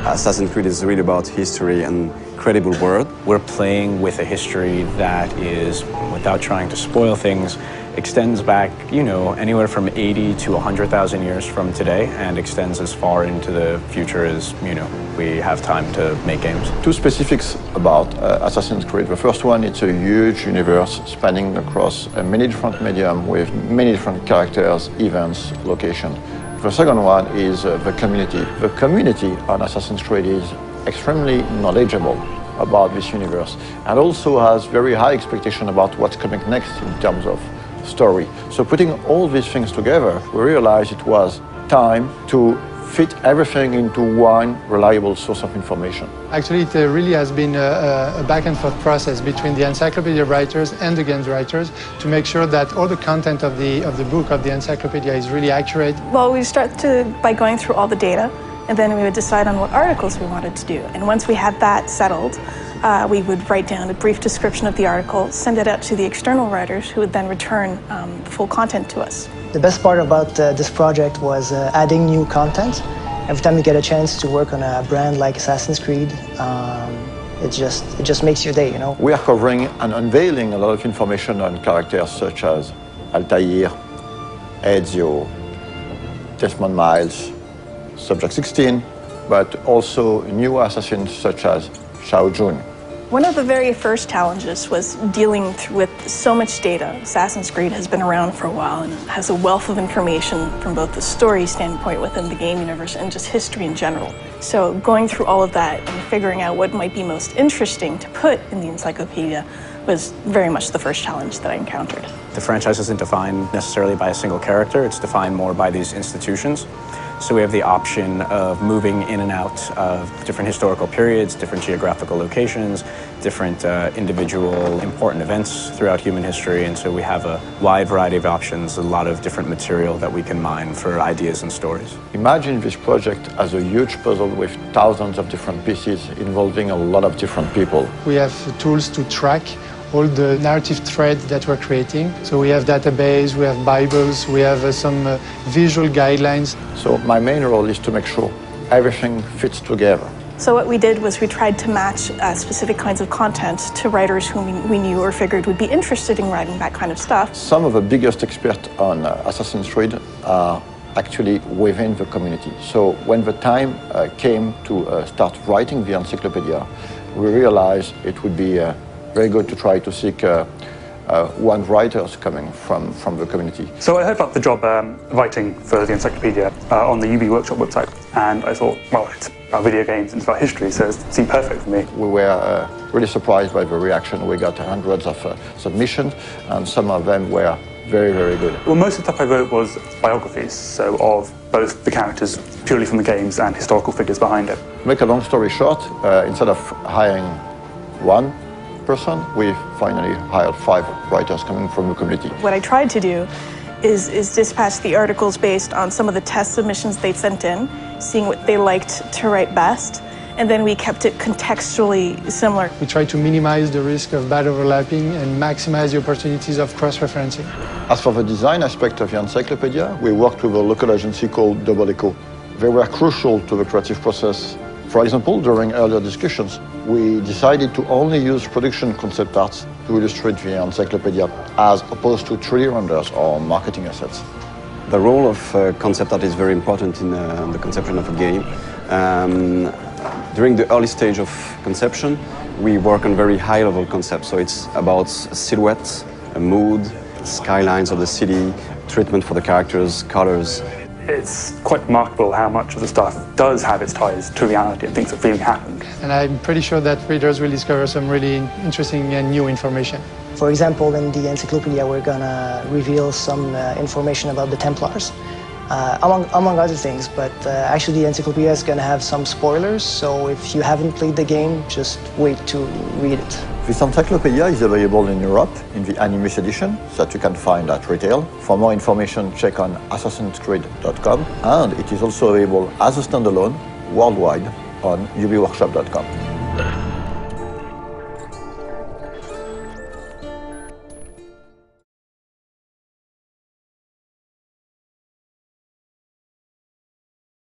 Assassin's Creed is really about history and credible world. We're playing with a history that is, without trying to spoil things, extends back, anywhere from 80 to 100,000 years from today and extends as far into the future as, we have time to make games. Two specifics about Assassin's Creed. The first one, it's a huge universe spanning across many different mediums with many different characters, events, locations. The second one is the community. The community on Assassin's Creed is extremely knowledgeable about this universe and also has very high expectation about what's coming next in terms of story. So putting all these things together, we realized it was time to fit everything into one reliable source of information. Actually, it really has been a back and forth process between the encyclopedia writers and the games writers to make sure that all the content of the book, of the encyclopedia, is really accurate. Well, we start by going through all the data, and then we would decide on what articles we wanted to do. And once we had that settled, we would write down a brief description of the article, send it out to the external writers, who would then return the full content to us. The best part about this project was adding new content. Every time you get a chance to work on a brand like Assassin's Creed, it just makes your day, We are covering and unveiling a lot of information on characters such as Altair, Ezio, Desmond Miles, Subject 16, but also new assassins such as Shao Jun. One of the very first challenges was dealing with so much data. Assassin's Creed has been around for a while and has a wealth of information from both the story standpoint within the game universe and just history in general. So going through all of that and figuring out what might be most interesting to put in the encyclopedia was very much the first challenge that I encountered. The franchise isn't defined necessarily by a single character, it's defined more by these institutions. So we have the option of moving in and out of different historical periods, different geographical locations, different individual important events throughout human history. And so we have a wide variety of options, a lot of different material that we can mine for ideas and stories. Imagine this project as a huge puzzle with thousands of different pieces involving a lot of different people. We have tools to track all the narrative threads that we're creating. So we have database, we have Bibles, we have some visual guidelines. So my main role is to make sure everything fits together. So what we did was we tried to match specific kinds of content to writers whom we knew or figured would be interested in writing that kind of stuff. Some of the biggest experts on Assassin's Creed are actually within the community. So when the time came to start writing the encyclopedia, we realized it would be very good to try to seek one writers coming from the community. So I heard about the job writing for the encyclopedia on the UB Workshop website, and I thought, well, it's about video games and it's about history, so it seemed perfect for me. We were really surprised by the reaction. We got hundreds of submissions, and some of them were very, very good. Well, most of the stuff I wrote was biographies, so of both the characters purely from the games and historical figures behind it. To make a long story short, instead of hiring one person, we finally hired 5 writers coming from the community. What I tried to do is dispatch the articles based on some of the test submissions they'd sent in, seeing what they liked to write best, and then we kept it contextually similar. We tried to minimize the risk of bad overlapping and maximize the opportunities of cross-referencing. As for the design aspect of the encyclopedia, we worked with a local agency called Double Echo. They were crucial to the creative process. For example, during earlier discussions, we decided to only use production concept arts to illustrate the encyclopedia, as opposed to 3D renders or marketing assets. The role of concept art is very important in the conception of a game. During the early stage of conception, we work on very high-level concepts. So it's about silhouette, a mood, skylines of the city, treatment for the characters, colors. It's quite remarkable how much of the stuff does have its ties to reality and things that really happened. And I'm pretty sure that readers will discover some really interesting and new information. For example, in the encyclopedia, we're gonna reveal some information about the Templars, among other things, but actually the encyclopedia is gonna have some spoilers, so if you haven't played the game, just wait to read it. This encyclopedia is available in Europe in the Animus edition that you can find at retail. For more information, check on assassinscreed.com, and it is also available as a standalone worldwide on ubworkshop.com.